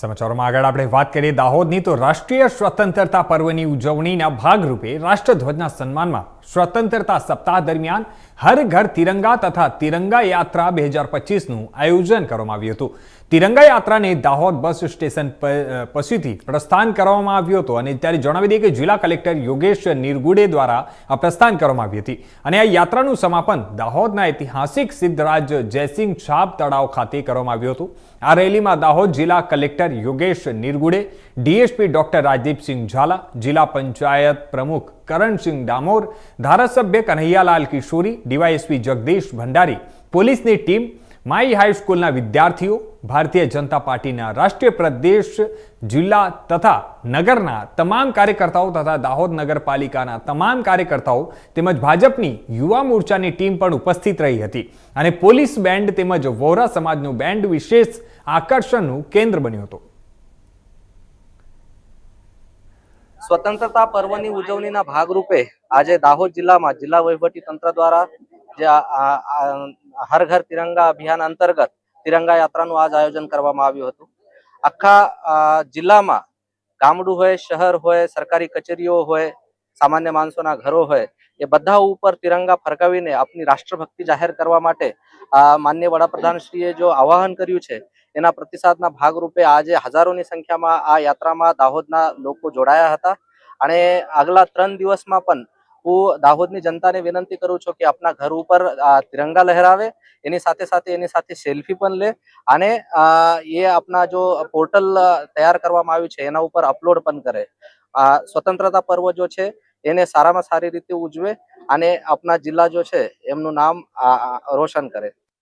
સમાચારોમાં આગળ આપણે વાત કરીએ દાહોદની તો રાષ્ટ્રીય સ્વતંત્રતા પર્વની ઉજવણીના ભાગરૂપે રાષ્ટ્રધ્વજના સન્માનમાં સ્વતંત્રતા સપ્તાહ દરમિયાન હર ઘર તિરંગા તથા તિરંગા યાત્રા 2025નું આયોજન કરવામાં આવ્યું હતું। તિરંગા યાત્રાને દાહોદ બસ સ્ટેશન પછીથી પ્રસ્થાન કરવામાં આવ્યું હતું અને ત્યારે જણાવી દઈએ કે જિલ્લા કલેક્ટર યોગેશ નિરગુડે દ્વારા આ પ્રસ્થાન કરવામાં આવી હતી અને આ યાત્રાનું સમાપન દાહોદના ઐતિહાસિક સિદ્ધરાજ જયસિંહ છાપ તળાવ ખાતે કરવામાં આવ્યું હતું। આ રેલીમાં દાહોદ જિલ્લા collector Yogesh Nirgude, DSP doctor Rajdeepsinh Jhala, જિલ્લા પંચાયત પ્રમુખ કરણસિંહ ડામોર, ધારાસભ્ય કન્હૈયાલાલ કિશોરી, ડીવાયએસપી જગદીશ ભંડારી, પોલીસની ટીમ, માઈ હાઈસ્કૂલના વિદ્યાર્થીઓ, ભારતીય જનતા પાર્ટીના રાષ્ટ્રીય પ્રદેશ, જિલ્લા તથા નગરના તમામ કાર્યકર્તાઓ તથા દાહોદ નગરપાલિકાના તમામ કાર્યકર્તાઓ તેમજ ભાજપની યુવા મોરચાની ટીમ પણ ઉપસ્થિત રહી હતી અને પોલીસ બેન્ડ તેમજ વોરા સમાજનું બેન્ડ વિશેષ આકર્ષણનું કેન્દ્ર બન્યું હતું। સ્વતંત્રતા પર્વની ઉજવણીના ભાગરૂપે આજે દાહોદ જિલ્લામાં જિલ્લા વહીવટી તંત્ર દ્વારા જે હર ઘર તિરંગા અભિયાન અંતર્ગત તિરંગા યાત્રાનું આજ આયોજન કરવામાં આવ્યું હતું। આખા જિલ્લામાં ગામડું હોય, શહેર હોય, સરકારી કચેરીઓ હોય, સામાન્ય માણસોના ઘરો હોય, એ બધા ઉપર તિરંગા ફરકાવીને આપની રાષ્ટ્રભક્તિ જાહેર કરવા માટે માનનીય વડાપ્રધાનશ્રીએ જો આહ્વાન કર્યું છે એના પ્રતિસાદના ભાગરૂપે આજે હજારોની સંખ્યામાં આ યાત્રામાં દાહોદના લોકો જોડાયા હતા અને આગલા 3 દિવસમાં પણ હું દાહોદની જનતાને વિનંતી કરું છું કે આપના ઘર ઉપર તિરંગા લહેરાવે, એની સાથે સેલ્ફી પણ લે અને એ આપના જો પોર્ટલ તૈયાર કરવામાં આવ્યું છે એના ઉપર અપલોડ પણ કરે। સ્વતંત્રતા પર્વ જો છે એને સારામાં સારી રીતે ઉજવે અને આપના જિલ્લા જો છે એમનું નામ રોશન કરે।